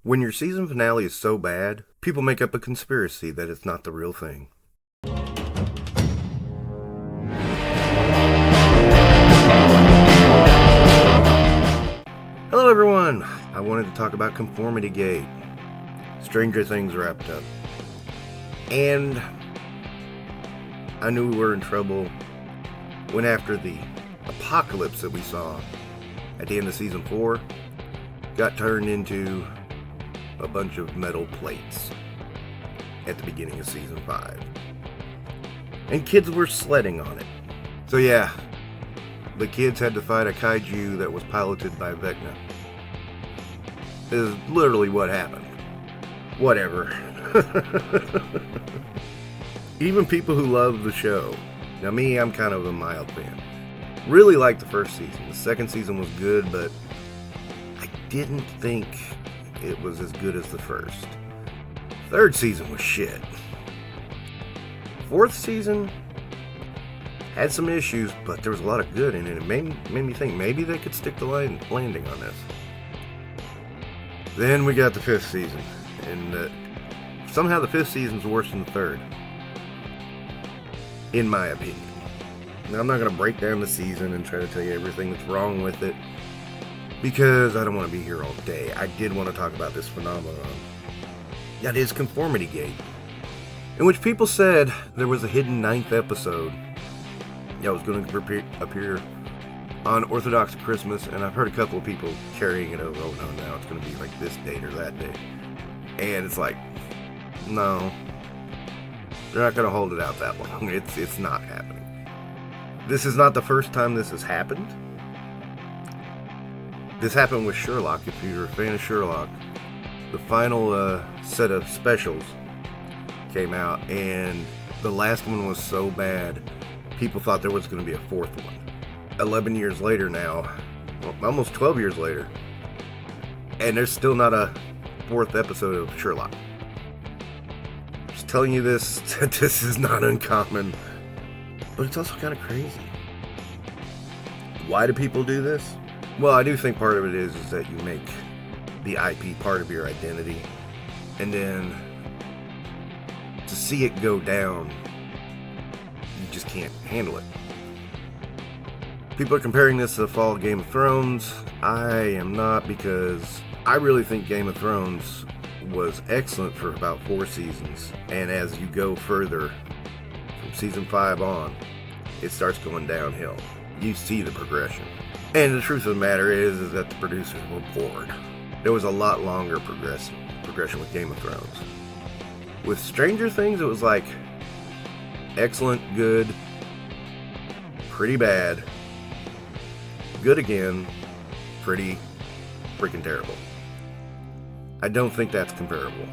When your season finale is so bad, people make up a conspiracy that it's not the real thing. Hello everyone! I wanted to talk about Conformity Gate. Stranger Things wrapped up. And I knew we were in trouble when after the apocalypse that we saw at the end of season 4 got turned into a bunch of metal plates at the beginning of season 5. And kids were sledding on it. So yeah, the kids had to fight a kaiju that was piloted by Vecna. This is literally what happened. Whatever. Even people who love the show. Now me, I'm kind of a mild fan. Really liked the first season. The second season was good, but I didn't think it was as good as the first. Third season was shit. Fourth season had some issues, but there was a lot of good in it. It made me think maybe they could stick the landing on this. Then we got the fifth season, and somehow the fifth season's worse than the third, in my opinion. Now I'm not going to break down the season and try to tell you everything that's wrong with it, because I don't want to be here all day. I did want to talk about this phenomenon. That is Conformity Gate, in which people said there was a hidden 9th episode that was going to appear on Orthodox Christmas, and I've heard a couple of people carrying it over. Oh no, now it's going to be like this date or that date. And it's like, no, they're not going to hold it out that long. It's not happening. This is not the first time this has happened. This happened with Sherlock. If you're a fan of Sherlock, the final set of specials came out, and the last one was so bad, people thought there was going to be a fourth one. 11 years later now, well, almost 12 years later, and there's still not a fourth episode of Sherlock. Just telling you this, this is not uncommon, but it's also kind of crazy. Why do people do this? Well, I do think part of it is that you make the IP part of your identity, and then to see it go down, you just can't handle it. People are comparing this to the fall of Game of Thrones. I am not, because I really think Game of Thrones was excellent for about 4 seasons, and as you go further from season 5 on, it starts going downhill. You see the progression. And the truth of the matter is that the producers were bored. There was a lot longer progression with Game of Thrones. With Stranger Things, it was like excellent, good, pretty bad, good again, pretty freaking terrible. I don't think that's comparable,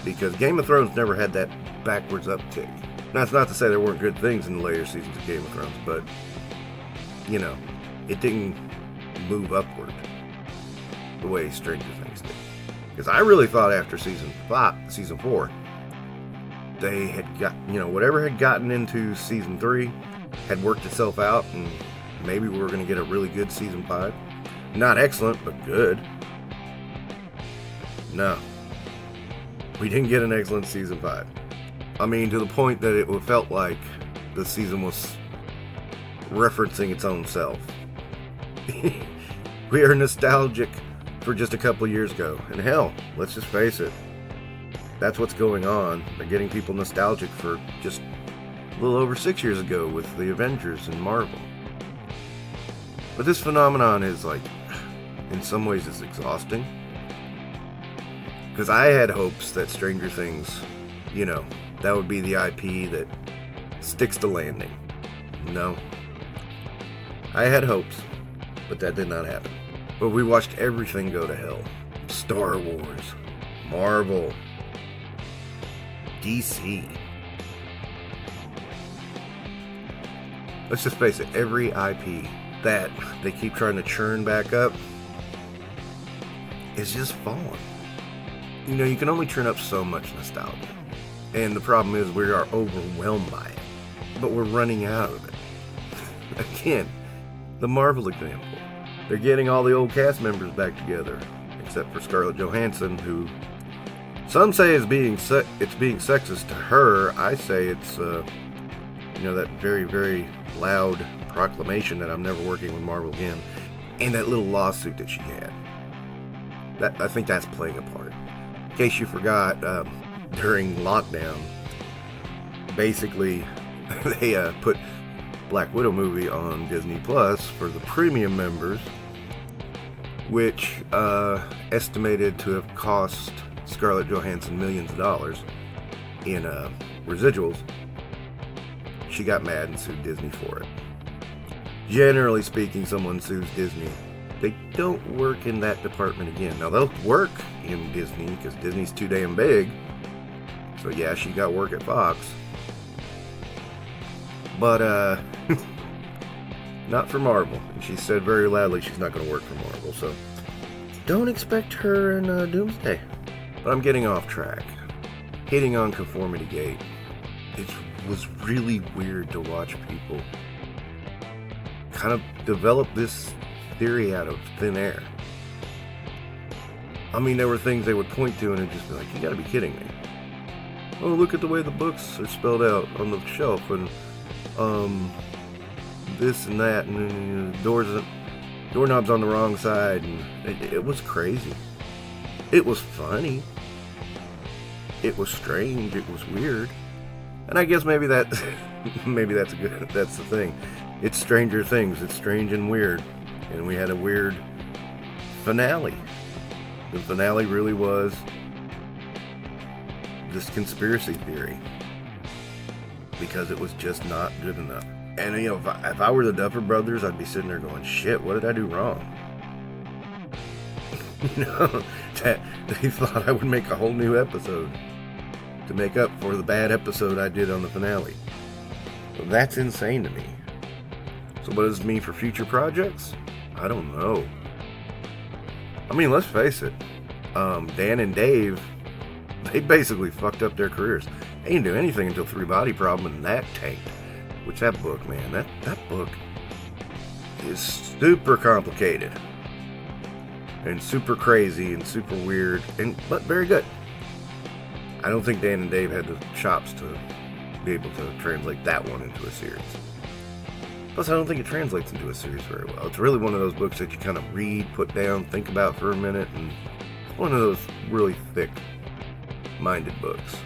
because Game of Thrones never had that backwards uptick. Now, that's not to say there weren't good things in the later seasons of Game of Thrones, but, you know, it didn't move upward the way Stranger Things did. Because I really thought after season 4, they had got, whatever had gotten into season 3 had worked itself out, and maybe we were going to get a really good season 5. Not excellent, but good. No. We didn't get an excellent season 5. I mean, to the point that it felt like the season was referencing its own self. We are nostalgic for just a couple years ago. And hell, let's just face it, that's what's going on. They're getting people nostalgic for just a little over 6 years ago with the Avengers and Marvel. But this phenomenon is like, in some ways it's exhausting. Because I had hopes that Stranger Things, that would be the IP that sticks to landing. No. I had hopes, but that did not happen. But we watched everything go to hell. Star Wars, Marvel, DC. Let's just face it, every IP that they keep trying to churn back up is just falling. You can only churn up so much nostalgia. And the problem is we are overwhelmed by it. But we're running out of it. Again, the Marvel example. They're getting all the old cast members back together. except for Scarlett Johansson, who some say is being sexist to her. I say it's that very, very loud proclamation that I'm never working with Marvel again, and that little lawsuit that she had. I think that's playing a part. In case you forgot, during lockdown, basically they put Black Widow movie on Disney Plus for the premium members, which estimated to have cost Scarlett Johansson millions of dollars in residuals. She got mad and sued Disney for it. Generally speaking, someone sues Disney, they don't work in that department again. Now, they'll work in Disney because Disney's too damn big. So yeah, she got work at Fox. But not for Marvel. And she said very loudly she's not going to work for Marvel. So don't expect her in Doomsday. But I'm getting off track. Hitting on Conformity Gate. It was really weird to watch people kind of develop this theory out of thin air. I mean, there were things they would point to and it'd just be like, you gotta be kidding me. Oh, look at the way the books are spelled out on the shelf, and this and that, and doorknobs on the wrong side, and it was crazy. It was funny. It was strange. It was weird. And I guess maybe that's the thing. It's Stranger Things. It's strange and weird. And we had a weird finale. The finale really was this conspiracy theory, because it was just not good enough. And if I were the Duffer Brothers, I'd be sitting there going, shit, what did I do wrong? That they thought I would make a whole new episode to make up for the bad episode I did on the finale. Well, that's insane to me. So what does this mean for future projects? I don't know. I mean, let's face it. Dan and Dave, they basically fucked up their careers. They didn't do anything until Three Body Problem, and that tanked. Which, that book, man, that book is super complicated. And super crazy and super weird, but very good. I don't think Dan and Dave had the chops to be able to translate that one into a series. Plus, I don't think it translates into a series very well. It's really one of those books that you kind of read, put down, think about for a minute, and it's one of those really thick-minded books.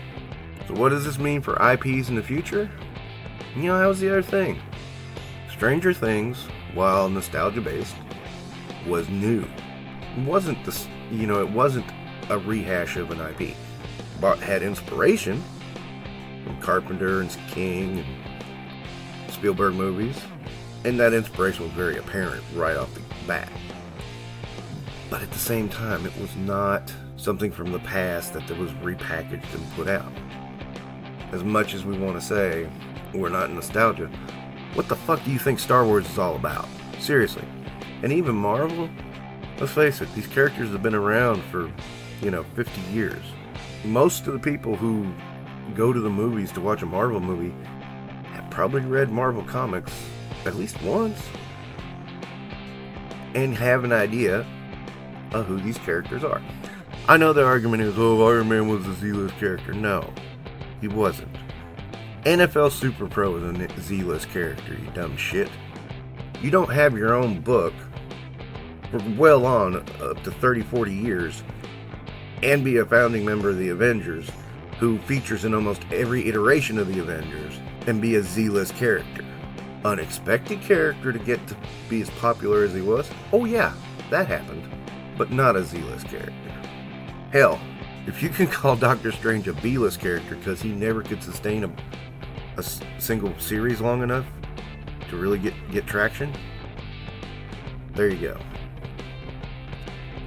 So what does this mean for IPs in the future? That was the other thing. Stranger Things, while nostalgia-based, was new. It wasn't it wasn't a rehash of an IP. But had inspiration from Carpenter and King and Spielberg movies, and that inspiration was very apparent right off the bat. But at the same time, it was not something from the past that was repackaged and put out. As much as we want to say we're not nostalgia, what the fuck do you think Star Wars is all about? Seriously. And even Marvel, let's face it, these characters have been around for 50 years. Most of the people who go to the movies to watch a Marvel movie have probably read Marvel comics at least once and have an idea of who these characters are. I know the argument is, Iron Man was a Z-list character. No, he wasn't. NFL Super Pro is a Z-list character, you dumb shit. You don't have your own book for well on up to 30, 40 years and be a founding member of the Avengers who features in almost every iteration of the Avengers and be a Z-list character. Unexpected character to get to be as popular as he was? Oh yeah, that happened. But not a Z-list character. Hell, if you can call Doctor Strange a B-list character because he never could sustain a single series long enough to really get traction, there you go.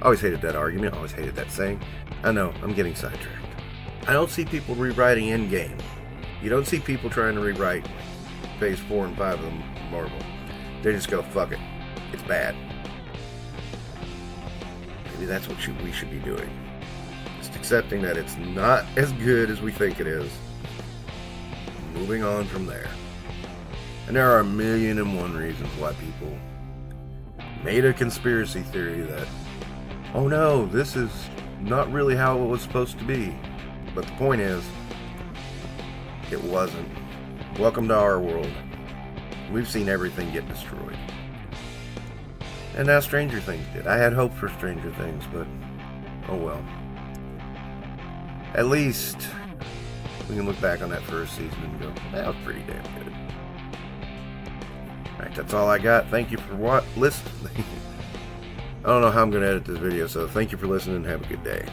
I always hated that argument. I always hated that saying. I know, I'm getting sidetracked. I don't see people rewriting Endgame. You don't see people trying to rewrite Phase 4 and 5 of the Marvel. They just go, fuck it. It's bad. Maybe that's what we should be doing. Just accepting that it's not as good as we think it is. Moving on from there. And there are 1,000,001 reasons why people made a conspiracy theory that oh no, this is not really how it was supposed to be. But the point is, it wasn't. Welcome to our world. We've seen everything get destroyed. And now Stranger Things did. I had hope for Stranger Things, but oh well. At least we can look back on that first season and go, that was pretty damn good. Alright, that's all I got. Thank you for listening. I don't know how I'm going to edit this video, so thank you for listening and have a good day.